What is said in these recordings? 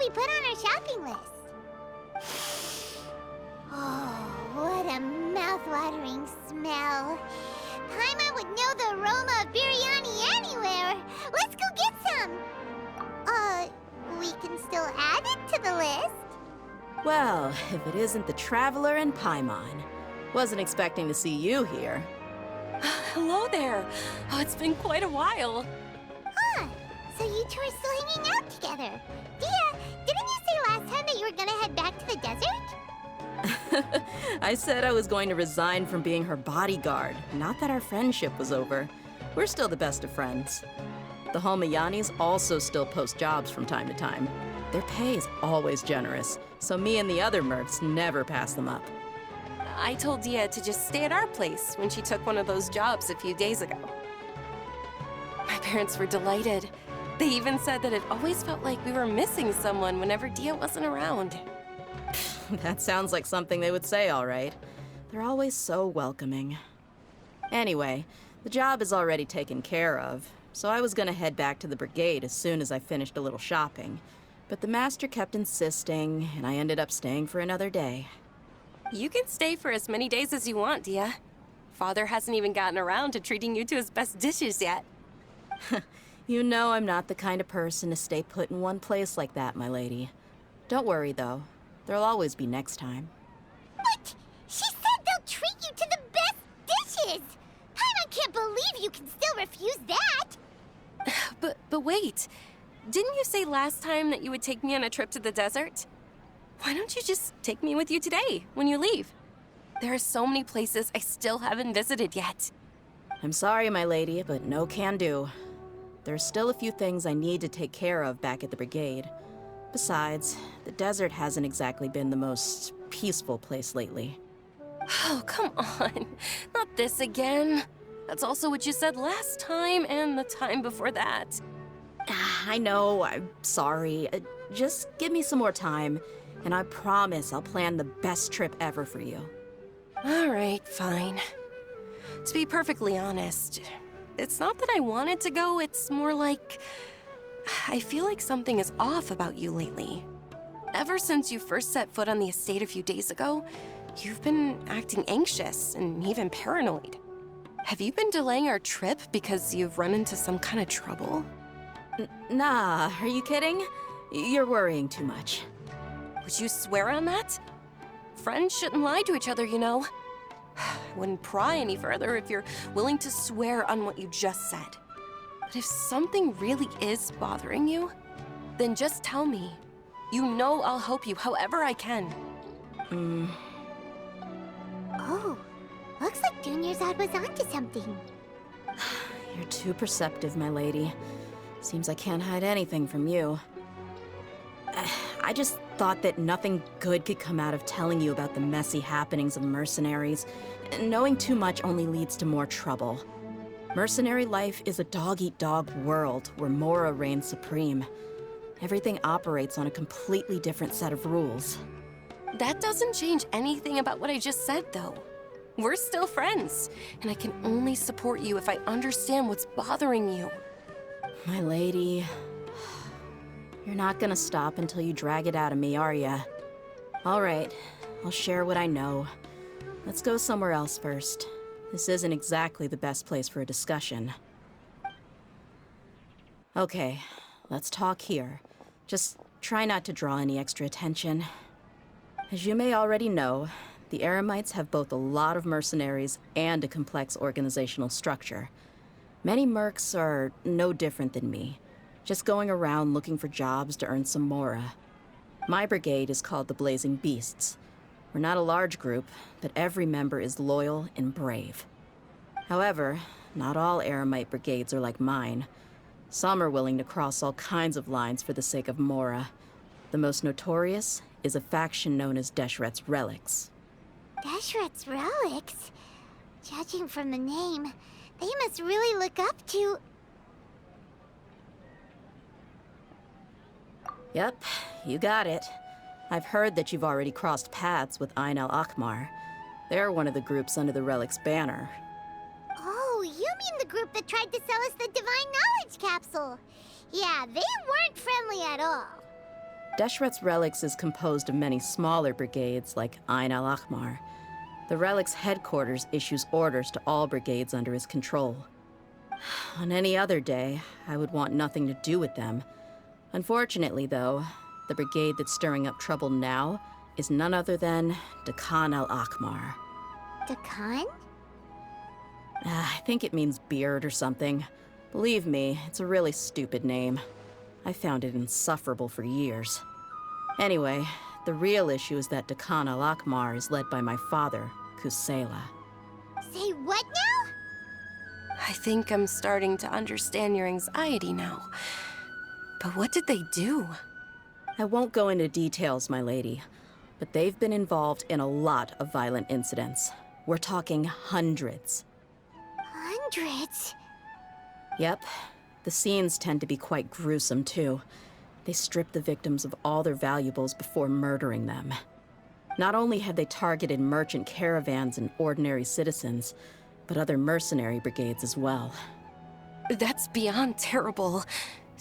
we put on our shopping list? Oh, what a mouth-watering smell. Paimon would know the aroma of biryani anywhere. Let's go get some. We can still add it to the list. Well, if it isn't the Traveler and Paimon. Wasn't expecting to see you here. Hello there. Oh, it's been quite a while. Huh. So you two are still hanging out together. Dia, didn't you say last time that you were gonna head back to the desert? I said I was going to resign from being her bodyguard, not that our friendship was over. We're still the best of friends. The Holmayanis also still post jobs from time to time. Their pay is always generous, so me and the other mercs never pass them up. I told Dia to just stay at our place when she took one of those jobs a few days ago. My parents were delighted. They even said that it always felt like we were missing someone whenever Dia wasn't around. That sounds like something they would say, all right. They're always so welcoming. Anyway, the job is already taken care of, so I was gonna head back to the brigade as soon as I finished a little shopping. But the master kept insisting, and I ended up staying for another day. You can stay for as many days as you want, Dia. Father hasn't even gotten around to treating you to his best dishes yet. You know I'm not the kind of person to stay put in one place like that, my lady. Don't worry, though. There'll always be next time. What? She said they'll treat you to the best dishes! Paimon can't believe you can still refuse that! But wait. Didn't you say last time that you would take me on a trip to the desert? Why don't you just take me with you today, when you leave? There are so many places I still haven't visited yet. I'm sorry, my lady, but no can do. There's still a few things I need to take care of back at the brigade. Besides, the desert hasn't exactly been the most peaceful place lately. Oh, come on. Not this again. That's also what you said last time and the time before that. I know, I'm sorry. Just give me some more time, and I promise I'll plan the best trip ever for you. All right, fine. To be perfectly honest, it's not that I wanted to go, it's more like I feel like something is off about you lately. Ever since you first set foot on the estate a few days ago, you've been acting anxious and even paranoid. Have you been delaying our trip because you've run into some kind of trouble? Nah, are you kidding? You're worrying too much. Would you swear on that? Friends shouldn't lie to each other, you know. I wouldn't pry any further if you're willing to swear on what you just said. But if something really is bothering you, then just tell me. You know I'll help you however I can. Oh, looks like Dunyarzad was onto something. You're too perceptive, my lady. Seems I can't hide anything from you. I just thought that nothing good could come out of telling you about the messy happenings of mercenaries. Knowing too much only leads to more trouble. Mercenary life is a dog-eat-dog world where Mora reigns supreme. Everything operates on a completely different set of rules. That doesn't change anything about what I just said, though. We're still friends, and I can only support you if I understand what's bothering you. My lady, you're not gonna stop until you drag it out of me, are ya? All right, I'll share what I know. Let's go somewhere else first. This isn't exactly the best place for a discussion. Okay, let's talk here. Just try not to draw any extra attention. As you may already know, the Eremites have both a lot of mercenaries and a complex organizational structure. Many mercs are no different than me, just going around looking for jobs to earn some mora. My brigade is called the Blazing Beasts. We're not a large group, but every member is loyal and brave. However, not all Eremite brigades are like mine. Some are willing to cross all kinds of lines for the sake of mora. The most notorious is a faction known as Deshret's Relics. Deshret's Relics? Judging from the name, they must really look up to... Yep, you got it. I've heard that you've already crossed paths with Ain al-Akmar. They're one of the groups under the Relics banner. Oh, you mean the group that tried to sell us the Divine Knowledge Capsule? Yeah, they weren't friendly at all. Deshret's Relics is composed of many smaller brigades like Ain al-Ahmar. The Relics headquarters issues orders to all brigades under his control. On any other day, I would want nothing to do with them. Unfortunately, though, the brigade that's stirring up trouble now is none other than Dakan al-Ahmar. Dakan? I think it means beard or something. Believe me, it's a really stupid name. I found it insufferable for years. Anyway, the real issue is that Dakan al-Ahmar is led by my father, Kusela. Say what now? I think I'm starting to understand your anxiety now. But what did they do? I won't go into details, my lady, but they've been involved in a lot of violent incidents. We're talking hundreds. Hundreds? Yep. The scenes tend to be quite gruesome, too. They strip the victims of all their valuables before murdering them. Not only have they targeted merchant caravans and ordinary citizens, but other mercenary brigades as well. That's beyond terrible.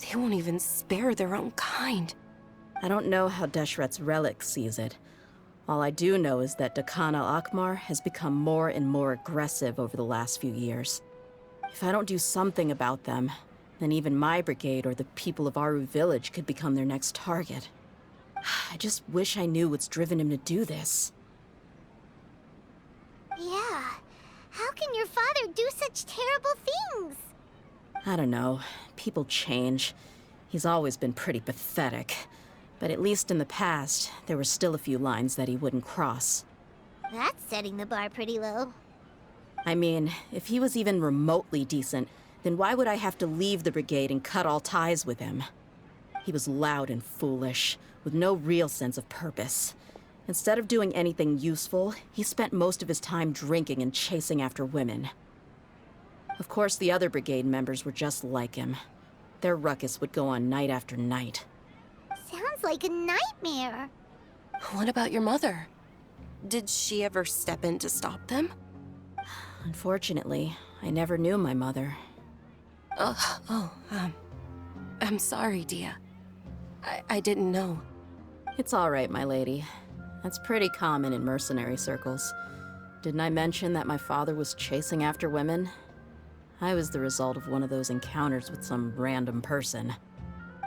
They won't even spare their own kind. I don't know how Deshret's Relic sees it. All I do know is that Dakan al-Ahmar has become more and more aggressive over the last few years. If I don't do something about them, then even my brigade or the people of Aru village could become their next target. I just wish I knew what's driven him to do this. Yeah. How can your father do such terrible things? I don't know. People change. He's always been pretty pathetic. But at least in the past, there were still a few lines that he wouldn't cross. That's setting the bar pretty low. I mean, if he was even remotely decent, then why would I have to leave the brigade and cut all ties with him? He was loud and foolish, with no real sense of purpose. Instead of doing anything useful, he spent most of his time drinking and chasing after women. Of course, the other brigade members were just like him. Their ruckus would go on night after night. Sounds like a nightmare. What about your mother? Did she ever step in to stop them? Unfortunately, I never knew my mother. I'm sorry, Dia. I didn't know. It's all right, my lady. That's pretty common in mercenary circles. Didn't I mention that my father was chasing after women? I was the result of one of those encounters with some random person.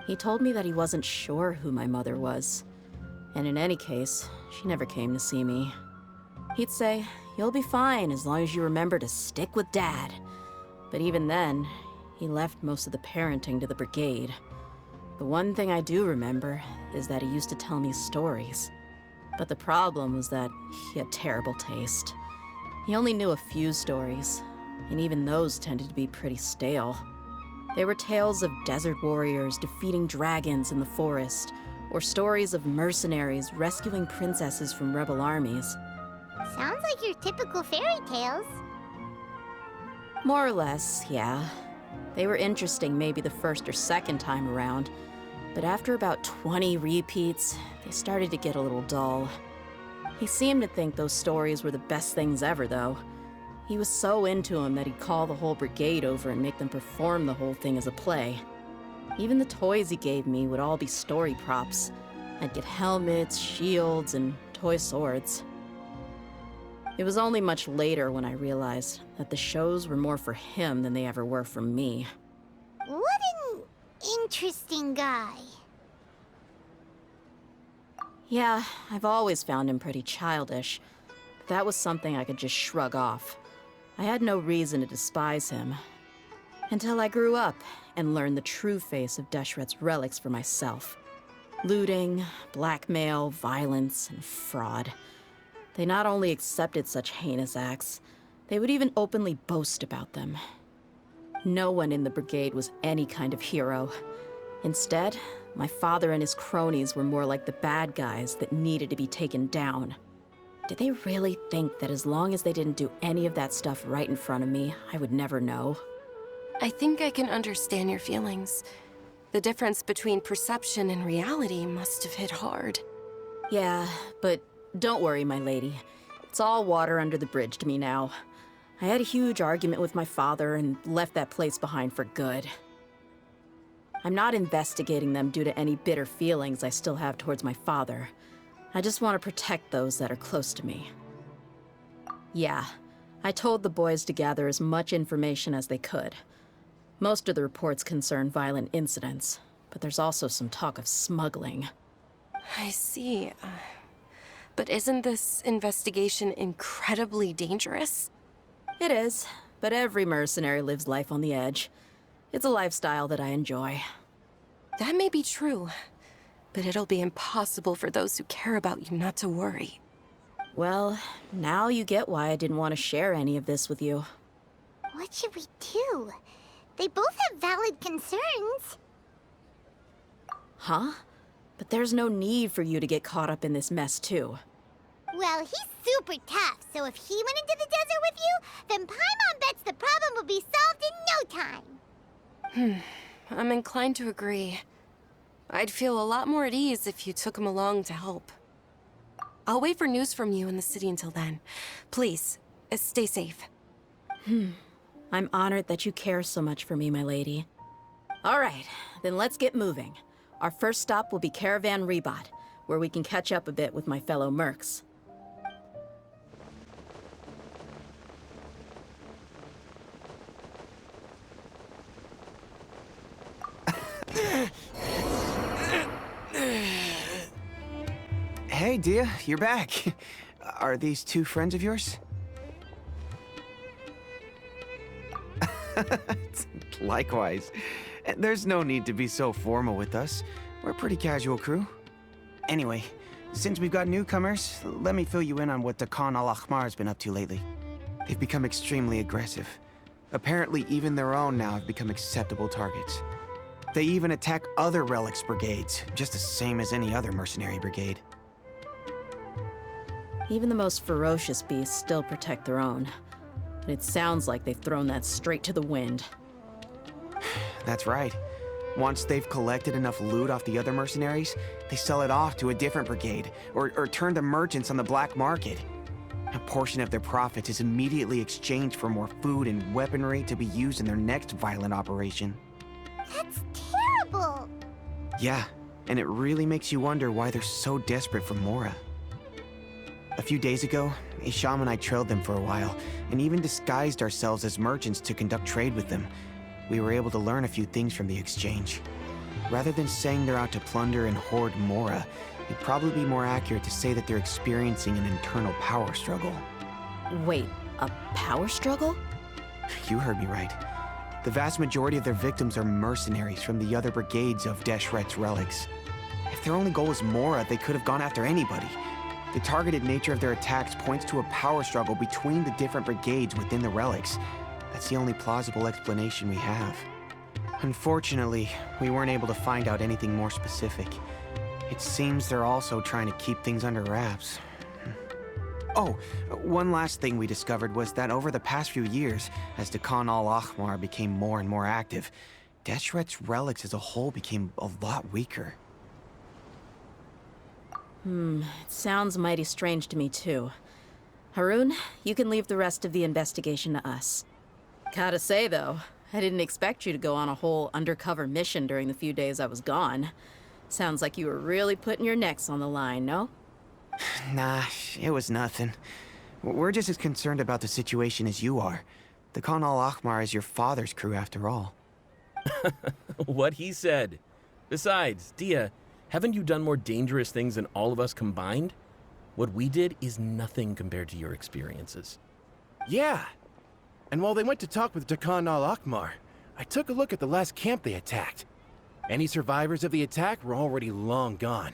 He told me that he wasn't sure who my mother was. And in any case, she never came to see me. He'd say, "You'll be fine as long as you remember to stick with Dad." But even then, he left most of the parenting to the brigade. The one thing I do remember is that he used to tell me stories. But the problem was that he had terrible taste. He only knew a few stories, and even those tended to be pretty stale. They were tales of desert warriors defeating dragons in the forest, or stories of mercenaries rescuing princesses from rebel armies. Sounds like your typical fairy tales. More or less, yeah. They were interesting maybe the first or second time around, but after about 20 repeats, they started to get a little dull. He seemed to think those stories were the best things ever, though. He was so into them that he'd call the whole brigade over and make them perform the whole thing as a play. Even the toys he gave me would all be story props. I'd get helmets, shields, and toy swords. It was only much later when I realized that the shows were more for him than they ever were for me. What an interesting guy. Yeah, I've always found him pretty childish. But that was something I could just shrug off. I had no reason to despise him. Until I grew up and learned the true face of Deshret's Relics for myself. Looting, blackmail, violence, and fraud. They not only accepted such heinous acts, they would even openly boast about them. No one in the brigade was any kind of hero. Instead, my father and his cronies were more like the bad guys that needed to be taken down. Did they really think that as long as they didn't do any of that stuff right in front of me, I would never know? I think I can understand your feelings. The difference between perception and reality must have hit hard. Yeah, but don't worry, my lady. It's all water under the bridge to me now. I had a huge argument with my father and left that place behind for good. I'm not investigating them due to any bitter feelings I still have towards my father. I just want to protect those that are close to me. Yeah, I told the boys to gather as much information as they could. Most of the reports concern violent incidents, but there's also some talk of smuggling. I see. But isn't this investigation incredibly dangerous? It is, but every mercenary lives life on the edge. It's a lifestyle that I enjoy. That may be true, but it'll be impossible for those who care about you not to worry. Well, now you get why I didn't want to share any of this with you. What should we do? They both have valid concerns. Huh? But there's no need for you to get caught up in this mess, too. Well, he's super tough, so if he went into the desert with you, then Paimon bets the problem will be solved in no time. I'm inclined to agree. I'd feel a lot more at ease if you took him along to help. I'll wait for news from you in the city until then. Please, stay safe. I'm honored that you care so much for me, my lady. All right, then let's get moving. Our first stop will be Caravan Rebot, where we can catch up a bit with my fellow mercs. Hey, Dia, you're back. Are these two friends of yours? Likewise. There's no need to be so formal with us. We're a pretty casual crew. Anyway, since we've got newcomers, let me fill you in on what the Khan al-Ahmar has been up to lately. They've become extremely aggressive. Apparently, even their own now have become acceptable targets. They even attack other Relics brigades, just the same as any other mercenary brigade. Even the most ferocious beasts still protect their own. And it sounds like they've thrown that straight to the wind. That's right. Once they've collected enough loot off the other mercenaries, they sell it off to a different brigade, or turn to merchants on the black market. A portion of their profits is immediately exchanged for more food and weaponry to be used in their next violent operation. That's terrible! Yeah, and it really makes you wonder why they're so desperate for Mora. A few days ago, Isham and I trailed them for a while, and even disguised ourselves as merchants to conduct trade with them. We were able to learn a few things from the exchange. Rather than saying they're out to plunder and hoard Mora, it'd probably be more accurate to say that they're experiencing an internal power struggle. Wait, a power struggle? You heard me right. The vast majority of their victims are mercenaries from the other brigades of Deshret's Relics. If their only goal was Mora, they could have gone after anybody. The targeted nature of their attacks points to a power struggle between the different brigades within the Relics. That's the only plausible explanation we have. Unfortunately, we weren't able to find out anything more specific. It seems they're also trying to keep things under wraps. Oh, one last thing we discovered was that over the past few years, as the Khan al-Ahmar became more and more active, Deshret's Relics as a whole became a lot weaker. It sounds mighty strange to me, too. Harun, you can leave the rest of the investigation to us. Gotta say, though, I didn't expect you to go on a whole undercover mission during the few days I was gone. Sounds like you were really putting your necks on the line, no? Nah, it was nothing. We're just as concerned about the situation as you are. The Khan al-Ahmar is your father's crew, after all. What he said. Besides, Dia, haven't you done more dangerous things than all of us combined? What we did is nothing compared to your experiences. Yeah. And while they went to talk with Khan al-Ahmar, I took a look at the last camp they attacked. Any survivors of the attack were already long gone.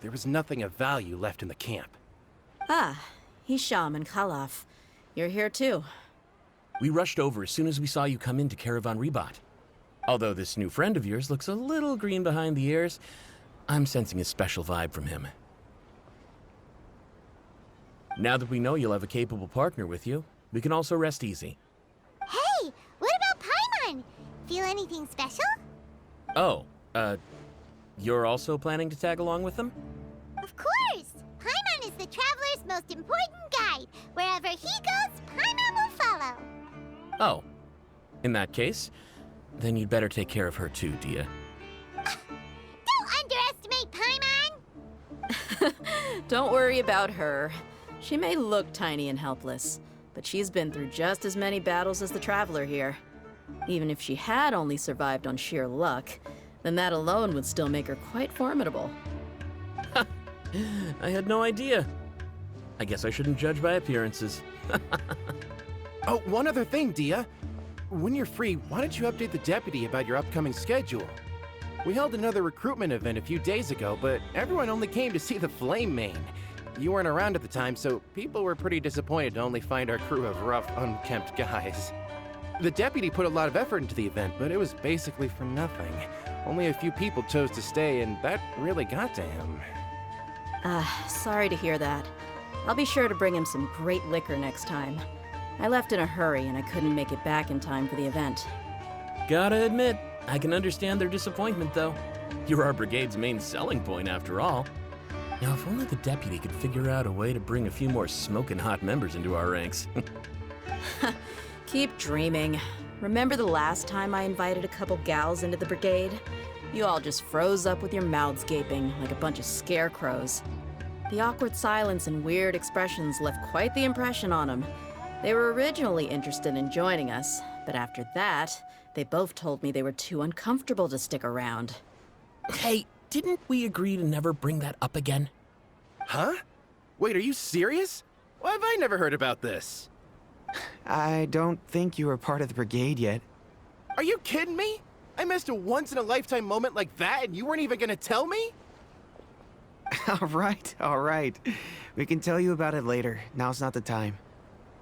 There was nothing of value left in the camp. Ah, Hisham and Khalaf. You're here, too. We rushed over as soon as we saw you come into Caravan Rebot. Although this new friend of yours looks a little green behind the ears, I'm sensing a special vibe from him. Now that we know you'll have a capable partner with you, we can also rest easy. Hey, what about Paimon? Feel anything special? Oh, you're also planning to tag along with them? Of course! Paimon is the traveler's most important guide. Wherever he goes, Paimon will follow. Oh, in that case, then you'd better take care of her too, Dia. Don't worry about her. She may look tiny and helpless, but she's been through just as many battles as the Traveler here. Even if she had only survived on sheer luck, then that alone would still make her quite formidable. I had no idea. I guess I shouldn't judge by appearances. Oh, one other thing, Dia. When you're free, why don't you update the deputy about your upcoming schedule? We held another recruitment event a few days ago, but everyone only came to see the Flame Main. You weren't around at the time, so people were pretty disappointed to only find our crew of rough, unkempt guys. The deputy put a lot of effort into the event, but it was basically for nothing. Only a few people chose to stay, and that really got to him. Sorry to hear that. I'll be sure to bring him some great liquor next time. I left in a hurry and I couldn't make it back in time for the event. Gotta admit, I can understand their disappointment, though. You're our brigade's main selling point, after all. Now, if only the deputy could figure out a way to bring a few more smoking hot members into our ranks. Keep dreaming. Remember the last time I invited a couple gals into the brigade? You all just froze up with your mouths gaping like a bunch of scarecrows. The awkward silence and weird expressions left quite the impression on them. They were originally interested in joining us, but after that, they both told me they were too uncomfortable to stick around. Hey, didn't we agree to never bring that up again? Huh? Wait, are you serious? Why have I never heard about this? I don't think you were part of the brigade yet. Are you kidding me? I missed a once-in-a-lifetime moment like that and you weren't even gonna tell me? All right. We can tell you about it later. Now's not the time.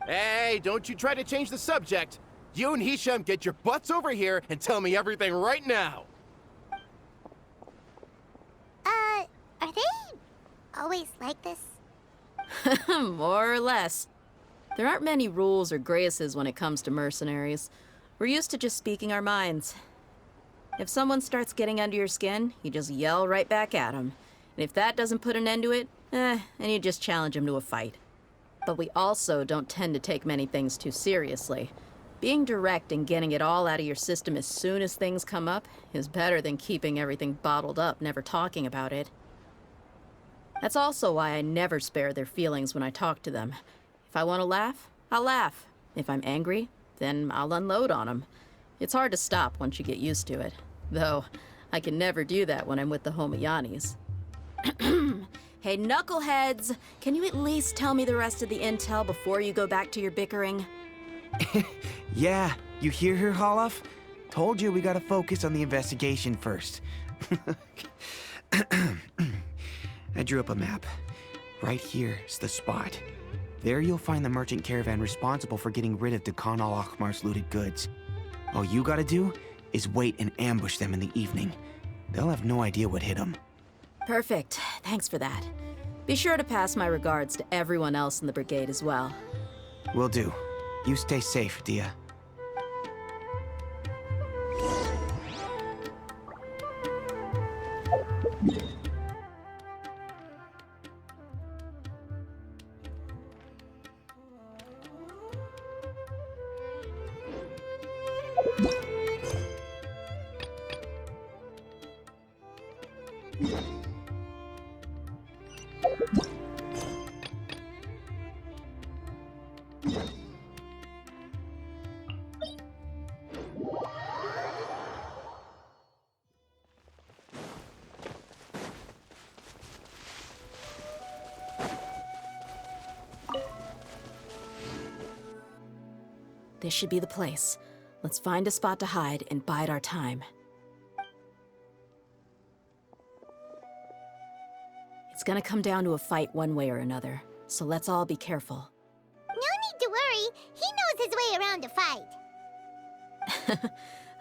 Hey, don't you try to change the subject. You and Hisham get your butts over here and tell me everything right now. Are they always like this? More or less. There aren't many rules or graces when it comes to mercenaries. We're used to just speaking our minds. If someone starts getting under your skin, you just yell right back at them. And if that doesn't put an end to it, then you just challenge them to a fight. But we also don't tend to take many things too seriously. Being direct and getting it all out of your system as soon as things come up is better than keeping everything bottled up, never talking about it. That's also why I never spare their feelings when I talk to them. If I want to laugh, I'll laugh. If I'm angry, then I'll unload on them. It's hard to stop once you get used to it. Though, I can never do that when I'm with the Homayanis. Hey, knuckleheads! Can you at least tell me the rest of the intel before you go back to your bickering? Yeah, you hear her, Holof? Told you we gotta focus on the investigation first. I drew up a map. Right here's the spot. There you'll find the merchant caravan responsible for getting rid of Deshret al-Akhmar's looted goods. All you gotta do is wait and ambush them in the evening. They'll have no idea what hit them. Perfect. Thanks for that. Be sure to pass my regards to everyone else in the brigade as well. Will do. You stay safe, Dia. This should be the place. Let's find a spot to hide and bide our time. It's gonna come down to a fight one way or another, so let's all be careful. No need to worry. He knows his way around a fight.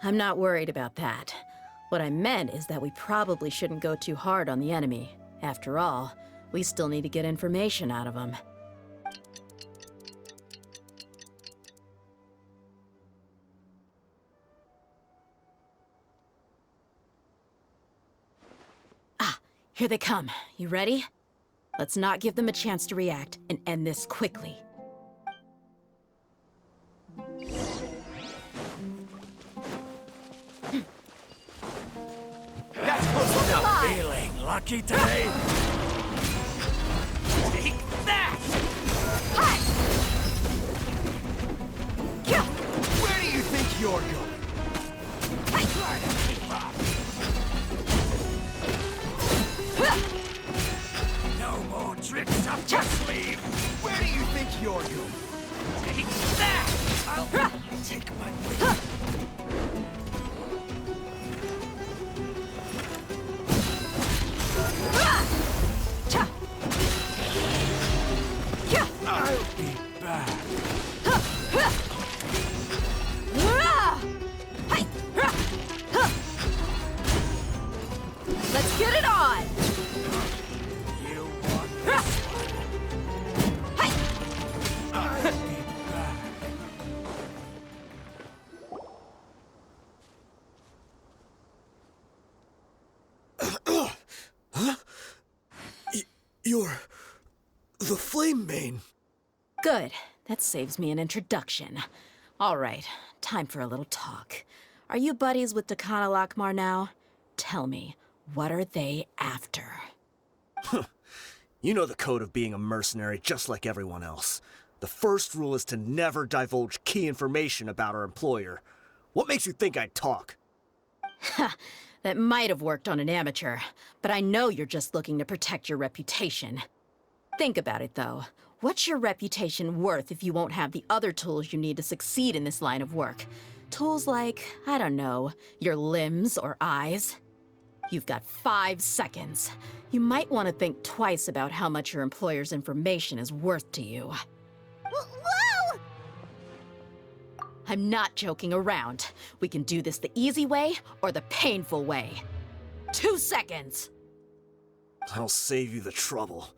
I'm not worried about that. What I meant is that we probably shouldn't go too hard on the enemy. After all, we still need to get information out of them. Here they come. You ready? Let's not give them a chance to react and end this quickly. That's close enough. Feeling lucky today? you're going? Try to keep up. No more tricks up your sleeve. Where do you think you're going? Take that! I'll take my leave. I'll be back. Let's get it on! You want this one? I'll be back. You're the Flame Mane. Good. That saves me an introduction. All right, time for a little talk. Are you buddies with Dakana Lakmar now? Tell me, what are they after? You know the code of being a mercenary just like everyone else. The first rule is to never divulge key information about our employer. What makes you think I'd talk? That might have worked on an amateur, but I know you're just looking to protect your reputation. Think about it, though. What's your reputation worth if you won't have the other tools you need to succeed in this line of work? Tools like, I don't know, your limbs or eyes? You've got 5 seconds. You might want to think twice about how much your employer's information is worth to you. Whoa! I'm not joking around. We can do this the easy way or the painful way. 2 seconds! I'll save you the trouble.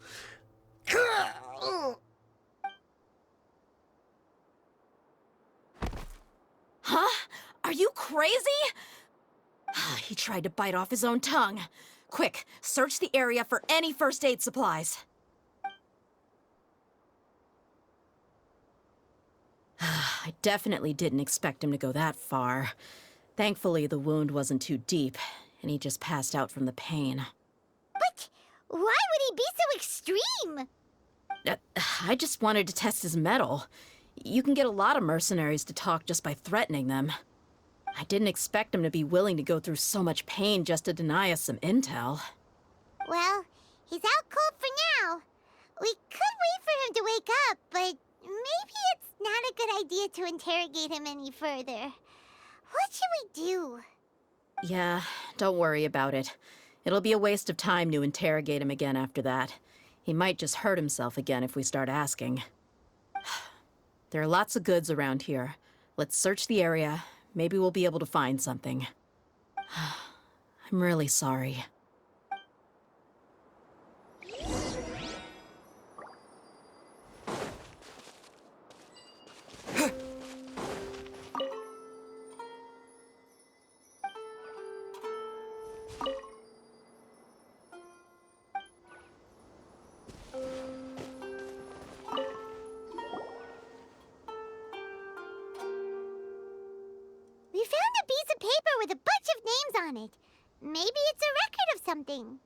Huh? Are you crazy? He tried to bite off his own tongue. Quick, search the area for any first aid supplies. I definitely didn't expect him to go that far. Thankfully, the wound wasn't too deep, and he just passed out from the pain. But why would he be so extreme? I just wanted to test his mettle. You can get a lot of mercenaries to talk just by threatening them. I didn't expect him to be willing to go through so much pain just to deny us some intel. Well, he's out cold for now. We could wait for him to wake up, but maybe it's not a good idea to interrogate him any further. What should we do? Yeah, don't worry about it. It'll be a waste of time to interrogate him again after that. He might just hurt himself again if we start asking. There are lots of goods around here. Let's search the area. Maybe we'll be able to find something. I'm really sorry. We found a piece of paper with a bunch of names on it. Maybe it's a record of something.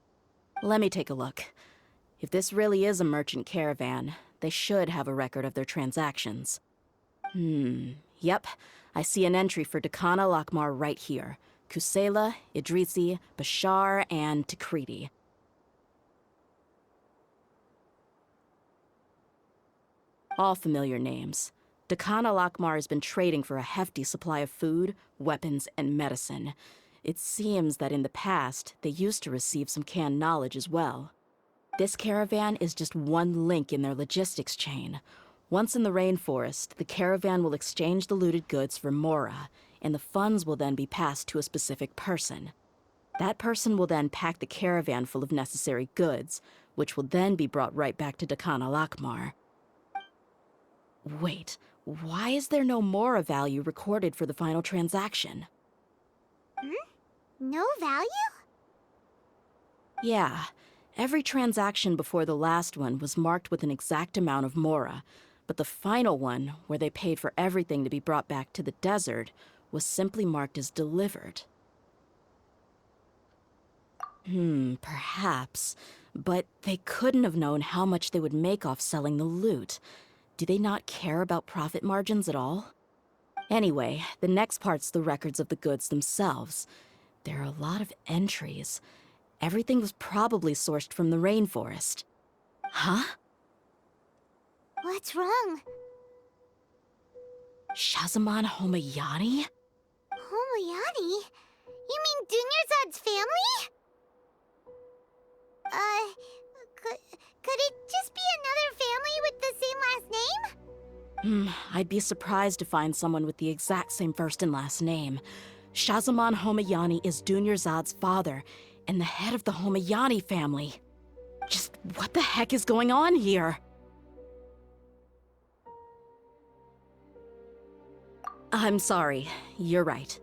Let me take a look. If this really is a merchant caravan, they should have a record of their transactions. Yep. I see an entry for Dakana Lakmar right here. Kusela, Idrisi, Bashar, and Takriti. All familiar names. Dakana Lakmar has been trading for a hefty supply of food, weapons, and medicine. It seems that in the past, they used to receive some canned knowledge as well. This caravan is just one link in their logistics chain. Once in the rainforest, the caravan will exchange the looted goods for Mora, and the funds will then be passed to a specific person. That person will then pack the caravan full of necessary goods, which will then be brought right back to Dakana Lakmar. Wait, why is there no Mora value recorded for the final transaction? No value? Yeah, every transaction before the last one was marked with an exact amount of Mora, but the final one, where they paid for everything to be brought back to the desert, was simply marked as delivered. Perhaps, but they couldn't have known how much they would make off selling the loot. Do they not care about profit margins at all? Anyway, the next part's the records of the goods themselves. There are a lot of entries. Everything was probably sourced from the rainforest. Huh? What's wrong? Shazamon Homayani? Homayani? You mean Dunyarzad's family? Could it just be another family with the same last name? I'd be surprised to find someone with the exact same first and last name. Shazamon Homayani is Dunyarzad's father, and the head of the Homayani family. Just what the heck is going on here? I'm sorry, you're right.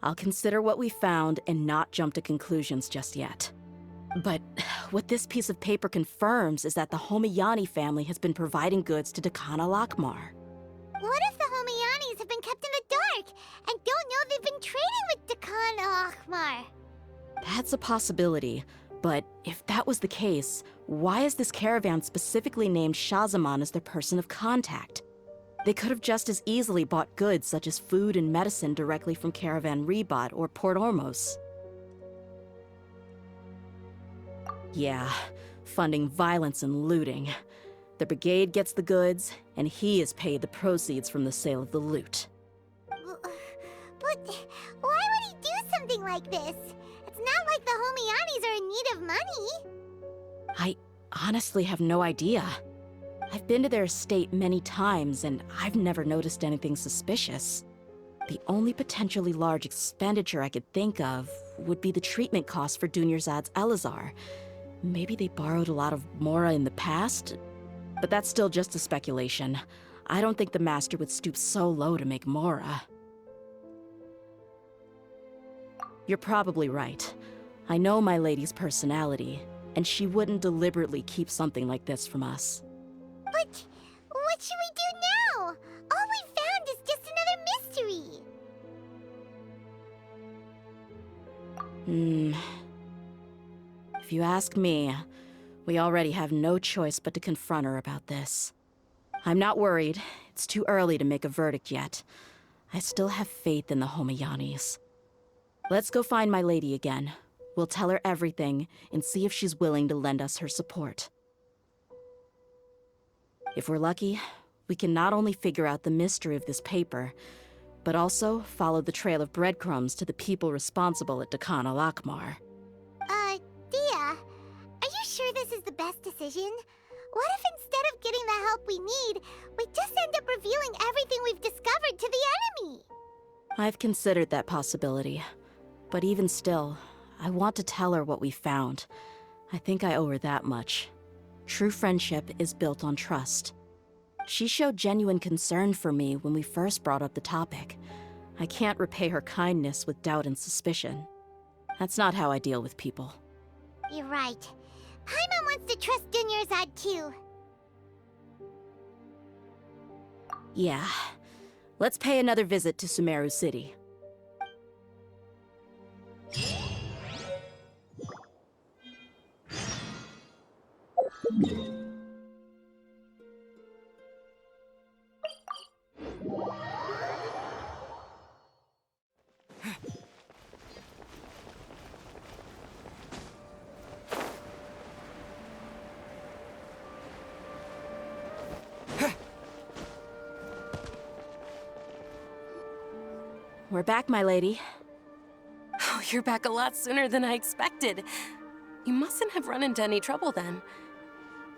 I'll consider what we found and not jump to conclusions just yet. But what this piece of paper confirms is that the Homayani family has been providing goods to Dakan al-Akmar. What if the Homayanis have been kept in the dark and don't know they've been trading with Dakan al-Akmar? That's a possibility, but if that was the case, why is this caravan specifically named Shazamon as their person of contact? They could have just as easily bought goods such as food and medicine directly from Caravan Rebot or Port Ormos. Yeah, funding violence and looting. The brigade gets the goods, and he is paid the proceeds from the sale of the loot. But why would he do something like this? It's not like the Homayanis are in need of money. I honestly have no idea. I've been to their estate many times, and I've never noticed anything suspicious. The only potentially large expenditure I could think of would be the treatment costs for Dunyarzad's Elazar. Maybe they borrowed a lot of Mora in the past? But that's still just a speculation. I don't think the Master would stoop so low to make Mora. You're probably right. I know my lady's personality, and she wouldn't deliberately keep something like this from us. But what should we do now? All we found is just another mystery. If you ask me, we already have no choice but to confront her about this. I'm not worried. It's too early to make a verdict yet. I still have faith in the Homayanis. Let's go find my lady again. We'll tell her everything and see if she's willing to lend us her support. If we're lucky, we can not only figure out the mystery of this paper, but also follow the trail of breadcrumbs to the people responsible at Dakan al-Akmar. Dia, are you sure this is the best decision? What if instead of getting the help we need, we just end up revealing everything we've discovered to the enemy? I've considered that possibility, but even still, I want to tell her what we found. I think I owe her that much. True friendship is built on trust. She showed genuine concern for me when we first brought up the topic. I can't repay her kindness with doubt and suspicion. That's not how I deal with people. You're right. Paimon wants to trust Dunyarzad too. Yeah. Let's pay another visit to Sumeru City. We're back, my lady. Oh, you're back a lot sooner than I expected. You mustn't have run into any trouble then.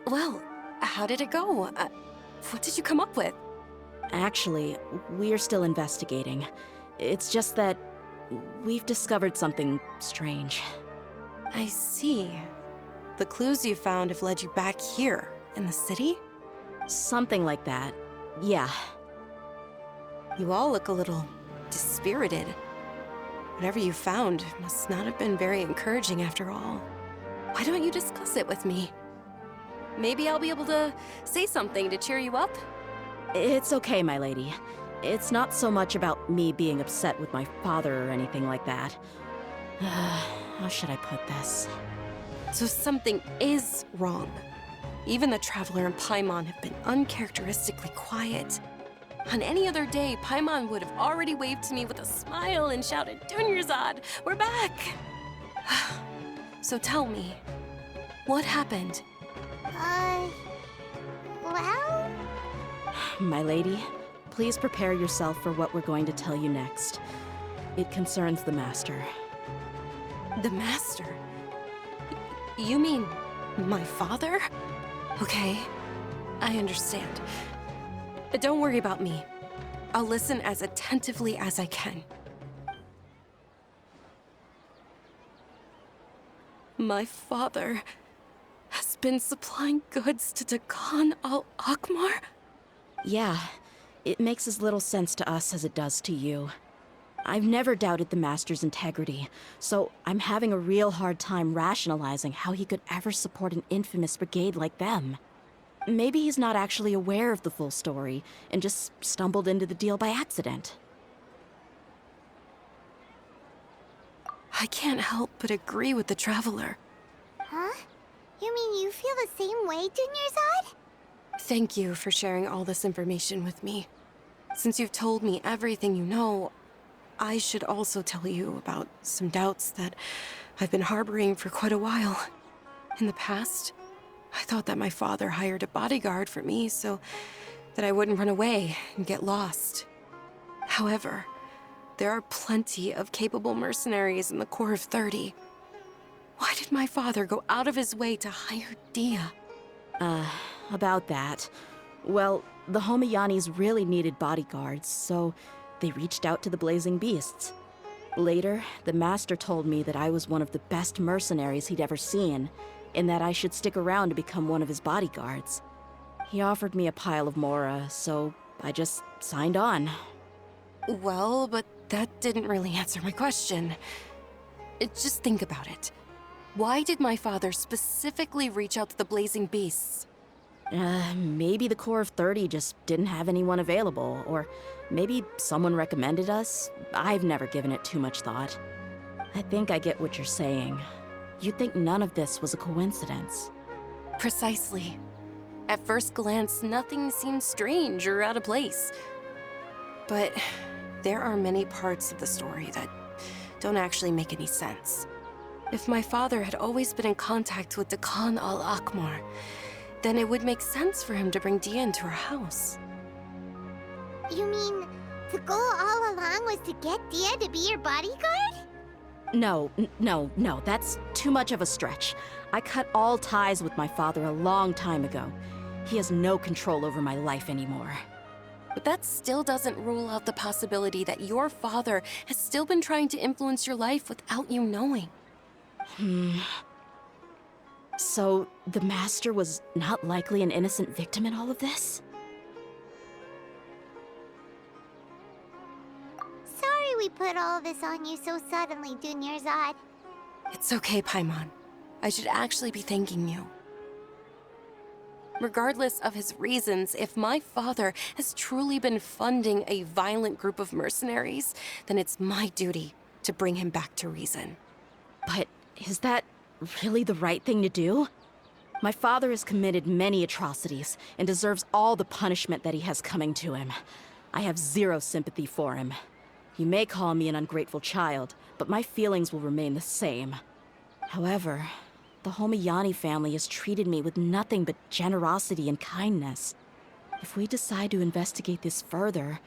Well, how did it go? What did you come up with? Actually, we're still investigating. It's just that we've discovered something strange. I see. The clues you found have led you back here, in the city? Something like that. Yeah. You all look a little dispirited. Whatever you found must not have been very encouraging after all. Why don't you discuss it with me? Maybe I'll be able to say something to cheer you up? It's okay, my lady. It's not so much about me being upset with my father or anything like that. How should I put this? So something is wrong. Even the Traveler and Paimon have been uncharacteristically quiet. On any other day, Paimon would have already waved to me with a smile and shouted, Dunyarzad, we're back! So tell me, what happened? Well? My lady, please prepare yourself for what we're going to tell you next. It concerns the Master. The Master? You mean my father? Okay, I understand. But don't worry about me. I'll listen as attentively as I can. My father has been supplying goods to Dakan al-Akmar? Yeah, it makes as little sense to us as it does to you. I've never doubted the Master's integrity, so I'm having a real hard time rationalizing how he could ever support an infamous brigade like them. Maybe he's not actually aware of the full story and just stumbled into the deal by accident. I can't help but agree with the Traveler. Huh? You mean you feel the same way, Dunyarzad? Thank you for sharing all this information with me. Since you've told me everything you know, I should also tell you about some doubts that I've been harboring for quite a while. In the past, I thought that my father hired a bodyguard for me so that I wouldn't run away and get lost. However, there are plenty of capable mercenaries in the Corps of 30. Why did my father go out of his way to hire Dia? About that. Well, the Homayanis really needed bodyguards, so they reached out to the Blazing Beasts. Later, the Master told me that I was one of the best mercenaries he'd ever seen, and that I should stick around to become one of his bodyguards. He offered me a pile of Mora, so I just signed on. Well, but that didn't really answer my question. Just think about it. Why did my father specifically reach out to the Blazing Beasts? Maybe the Corps of 30 just didn't have anyone available, or maybe someone recommended us. I've never given it too much thought. I think I get what you're saying. You'd think none of this was a coincidence. Precisely. At first glance, nothing seems strange or out of place. But there are many parts of the story that don't actually make any sense. If my father had always been in contact with Dakan al-Akmar, then it would make sense for him to bring Dia into our house. You mean the goal all along was to get Dia to be your bodyguard? No, that's too much of a stretch. I cut all ties with my father a long time ago. He has no control over my life anymore. But that still doesn't rule out the possibility that your father has still been trying to influence your life without you knowing. So, the Master was not likely an innocent victim in all of this? Sorry we put all of this on you so suddenly, Dunyarzad. It's okay, Paimon. I should actually be thanking you. Regardless of his reasons, if my father has truly been funding a violent group of mercenaries, then it's my duty to bring him back to reason. But is that really the right thing to do? My father has committed many atrocities and deserves all the punishment that he has coming to him. I have zero sympathy for him. You may call me an ungrateful child, but my feelings will remain the same. However, the Homayani family has treated me with nothing but generosity and kindness. If we decide to investigate this further,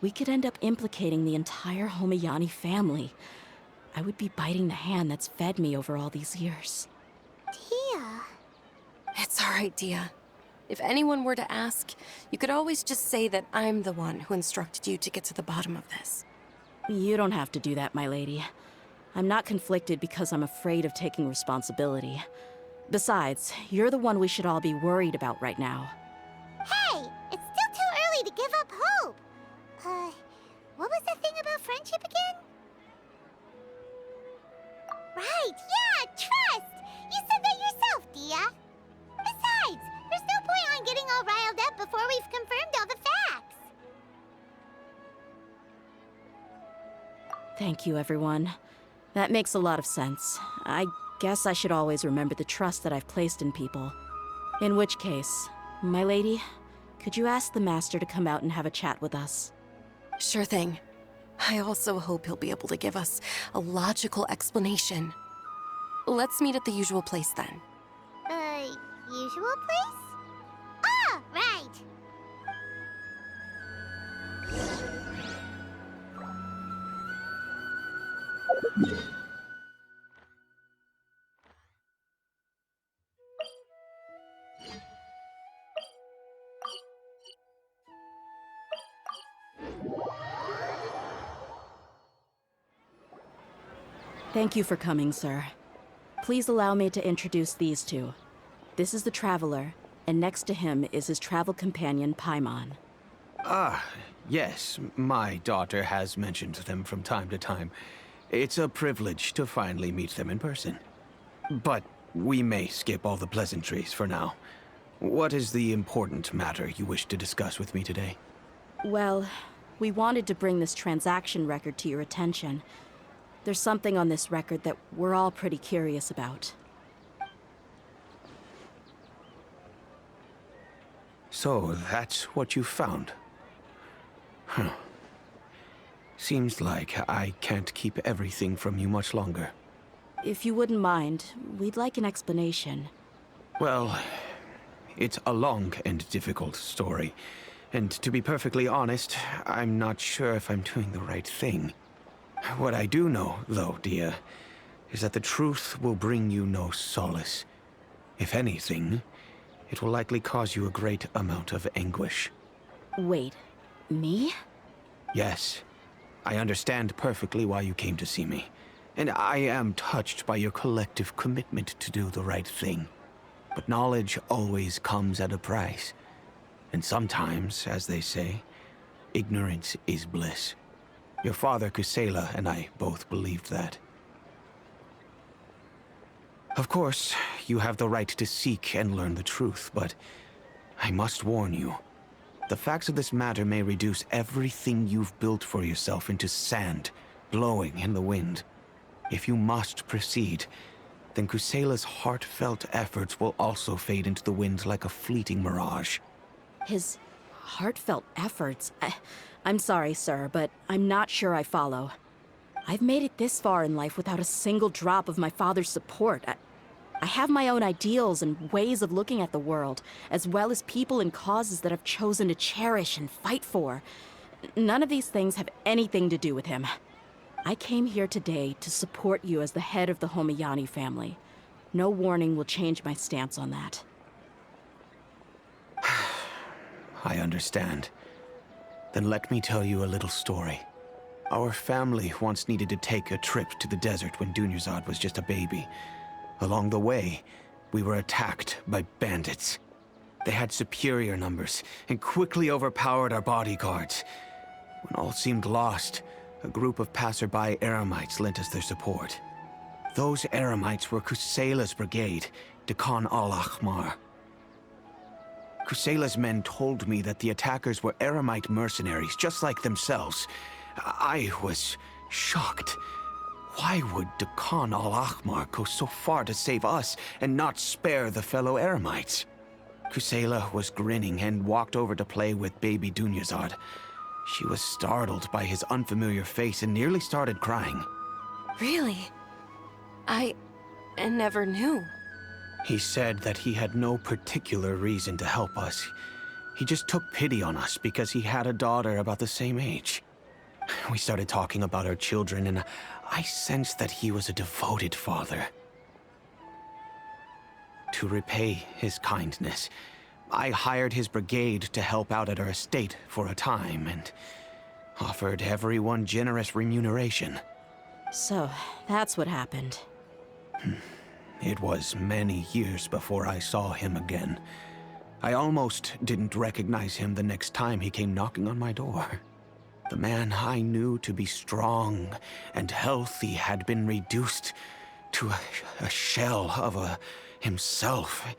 we could end up implicating the entire Homayani family. I would be biting the hand that's fed me over all these years. Dia. It's all right, Dia. If anyone were to ask, you could always just say that I'm the one who instructed you to get to the bottom of this. You don't have to do that, my lady. I'm not conflicted because I'm afraid of taking responsibility. Besides, you're the one we should all be worried about right now. Hey, it's still too early to give up hope. What was that thing about friendship again? Right, yeah, trust! You said that yourself, Dia. Besides, there's no point on getting all riled up before we've confirmed all the facts. Thank you, everyone. That makes a lot of sense. I guess I should always remember the trust that I've placed in people. In which case, my lady, could you ask the Master to come out and have a chat with us? Sure thing. I also hope he'll be able to give us a logical explanation. Let's meet at the usual place then. Usual place? Ah, right! Thank you for coming, sir. Please allow me to introduce these two. This is the Traveler, and next to him is his travel companion, Paimon. Ah, yes, my daughter has mentioned them from time to time. It's a privilege to finally meet them in person. But we may skip all the pleasantries for now. What is the important matter you wish to discuss with me today? Well, we wanted to bring this transaction record to your attention. There's something on this record that we're all pretty curious about. So, that's what you found? Huh. Seems like I can't keep everything from you much longer. If you wouldn't mind, we'd like an explanation. Well, it's a long and difficult story. And to be perfectly honest, I'm not sure if I'm doing the right thing. What I do know, though, dear, is that the truth will bring you no solace. If anything, it will likely cause you a great amount of anguish. Wait, me? Yes, I understand perfectly why you came to see me. And I am touched by your collective commitment to do the right thing. But knowledge always comes at a price. And sometimes, as they say, ignorance is bliss. Your father, Kusela, and I both believed that. Of course, you have the right to seek and learn the truth, but I must warn you. The facts of this matter may reduce everything you've built for yourself into sand, blowing in the wind. If you must proceed, then Kusela's heartfelt efforts will also fade into the wind like a fleeting mirage. His heartfelt efforts? I'm sorry, sir, but I'm not sure I follow. I've made it this far in life without a single drop of my father's support. I have my own ideals and ways of looking at the world, as well as people and causes that I've chosen to cherish and fight for. None of these things have anything to do with him. I came here today to support you as the head of the Homiyani family. No warning will change my stance on that. I understand. Then let me tell you a little story. Our family once needed to take a trip to the desert when Dunyarzad was just a baby. Along the way, we were attacked by bandits. They had superior numbers and quickly overpowered our bodyguards. When all seemed lost, a group of passerby Eremites lent us their support. Those Eremites were Kusela's brigade, Deshret al-Ahmar. Kusela's men told me that the attackers were Eremite mercenaries, just like themselves. I was shocked. Why would Deshret al-Ahmar go so far to save us and not spare the fellow Eremites? Kusela was grinning and walked over to play with baby Dunyarzad. She was startled by his unfamiliar face and nearly started crying. Really? I never knew. He said that he had no particular reason to help us. He just took pity on us because he had a daughter about the same age. We started talking about our children, and I sensed that he was a devoted father. To repay his kindness, I hired his brigade to help out at our estate for a time, and offered everyone generous remuneration. So, that's what happened. It was many years before I saw him again. I almost didn't recognize him the next time he came knocking on my door. The man I knew to be strong and healthy had been reduced to a shell of himself.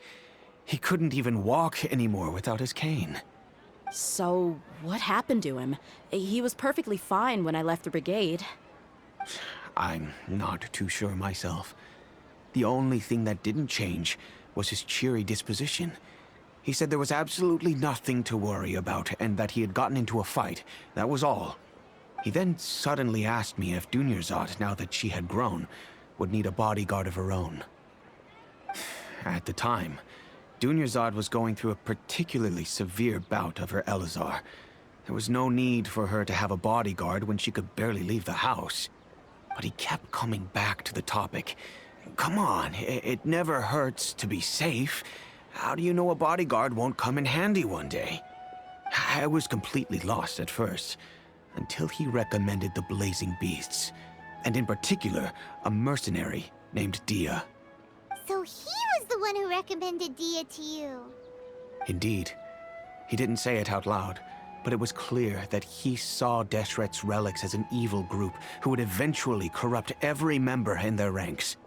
He couldn't even walk anymore without his cane. So, what happened to him? He was perfectly fine when I left the brigade. I'm not too sure myself. The only thing that didn't change was his cheery disposition. He said there was absolutely nothing to worry about and that he had gotten into a fight. That was all. He then suddenly asked me if Dunyarzad, now that she had grown, would need a bodyguard of her own. At the time, Dunyarzad was going through a particularly severe bout of her Elazar. There was no need for her to have a bodyguard when she could barely leave the house. But he kept coming back to the topic. Come on, it never hurts to be safe. How do you know a bodyguard won't come in handy one day? I was completely lost at first, until he recommended the Blazing Beasts, and in particular, a mercenary named Dia. So he was the one who recommended Dia to you. Indeed. He didn't say it out loud, but it was clear that he saw Deshret's Relics as an evil group who would eventually corrupt every member in their ranks.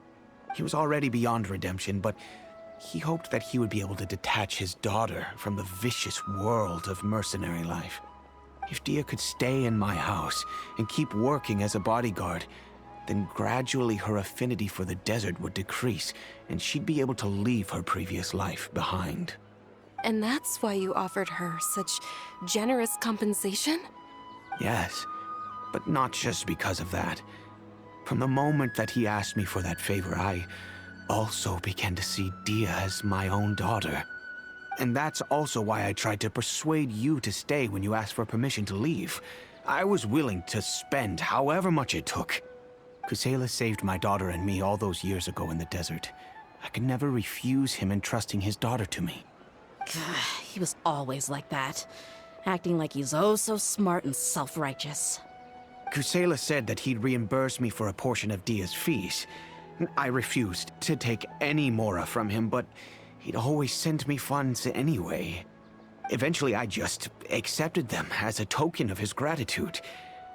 He was already beyond redemption, but he hoped that he would be able to detach his daughter from the vicious world of mercenary life. If Dia could stay in my house and keep working as a bodyguard, then gradually her affinity for the desert would decrease, and she'd be able to leave her previous life behind. And that's why you offered her such generous compensation? Yes, but not just because of that. From the moment that he asked me for that favor, I also began to see Dia as my own daughter. And that's also why I tried to persuade you to stay when you asked for permission to leave. I was willing to spend however much it took. Kusela saved my daughter and me all those years ago in the desert. I could never refuse him entrusting his daughter to me. He was always like that, acting like he's oh so smart and self-righteous. Kusela said that he'd reimburse me for a portion of Dia's fees. I refused to take any mora from him, but he'd always send me funds anyway. Eventually, I just accepted them as a token of his gratitude.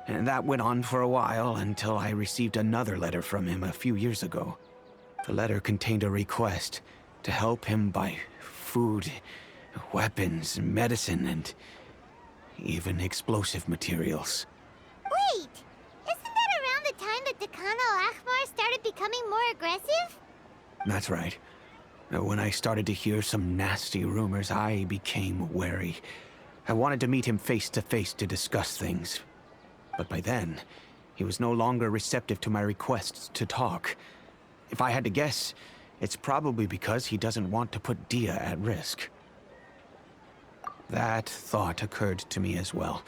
And that went on for a while until I received another letter from him a few years ago. The letter contained a request to help him buy food, weapons, medicine, and even explosive materials. Wait! Isn't that around the time that Dakan al-Ahmar started becoming more aggressive? That's right. When I started to hear some nasty rumors, I became wary. I wanted to meet him face to face to discuss things. But by then, he was no longer receptive to my requests to talk. If I had to guess, it's probably because he doesn't want to put Dia at risk. That thought occurred to me as well.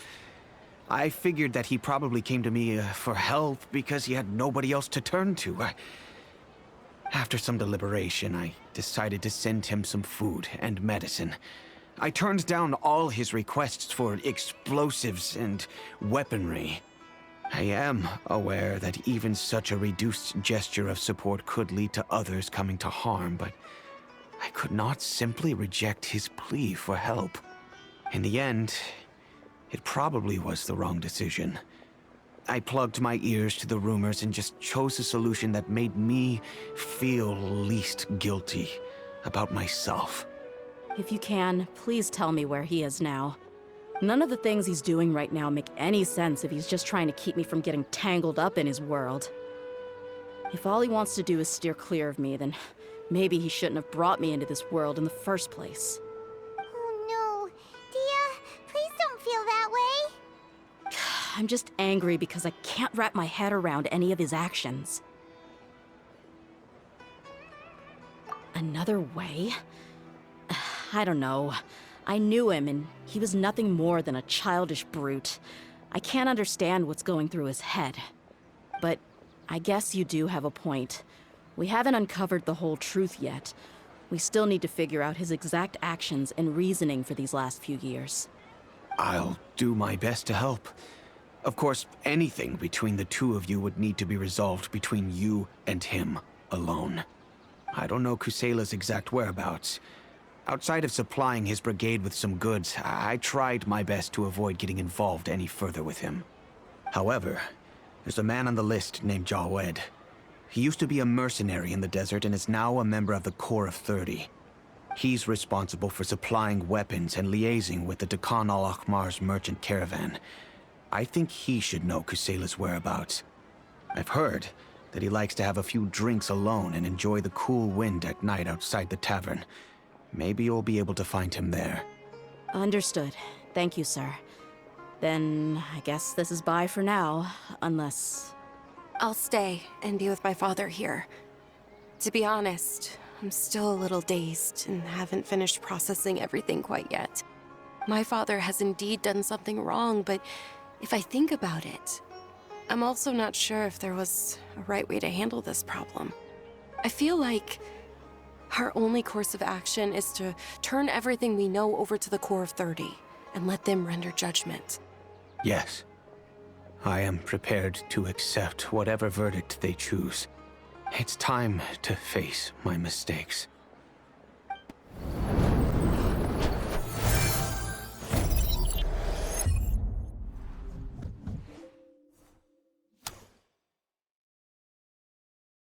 I figured that he probably came to me for help because he had nobody else to turn to. After some deliberation, I decided to send him some food and medicine. I turned down all his requests for explosives and weaponry. I am aware that even such a reduced gesture of support could lead to others coming to harm, but I could not simply reject his plea for help. In the end, it probably was the wrong decision. I plugged my ears to the rumors and just chose a solution that made me feel least guilty about myself. If you can, please tell me where he is now. None of the things he's doing right now make any sense if he's just trying to keep me from getting tangled up in his world. If all he wants to do is steer clear of me, then maybe he shouldn't have brought me into this world in the first place. Oh no. Dia, please don't feel that way. I'm just angry because I can't wrap my head around any of his actions. Another way? I don't know. I knew him, and he was nothing more than a childish brute. I can't understand what's going through his head. But I guess you do have a point. We haven't uncovered the whole truth yet. We still need to figure out his exact actions and reasoning for these last few years. I'll do my best to help. Of course, anything between the two of you would need to be resolved between you and him alone. I don't know Kusela's exact whereabouts. Outside of supplying his brigade with some goods, I tried my best to avoid getting involved any further with him. However, there's a man on the list named Jawed. He used to be a mercenary in the desert and is now a member of the Corps of 30. He's responsible for supplying weapons and liaising with the Dakan al-Ahmar's merchant caravan. I think he should know Kusela's whereabouts. I've heard that he likes to have a few drinks alone and enjoy the cool wind at night outside the tavern. Maybe you'll be able to find him there. Understood. Thank you, sir. Then I guess this is bye for now, unless... I'll stay and be with my father here. To be honest, I'm still a little dazed and haven't finished processing everything quite yet. My father has indeed done something wrong, but if I think about it, I'm also not sure if there was a right way to handle this problem. I feel like our only course of action is to turn everything we know over to the Core of 30 and let them render judgment. Yes. I am prepared to accept whatever verdict they choose. It's time to face my mistakes.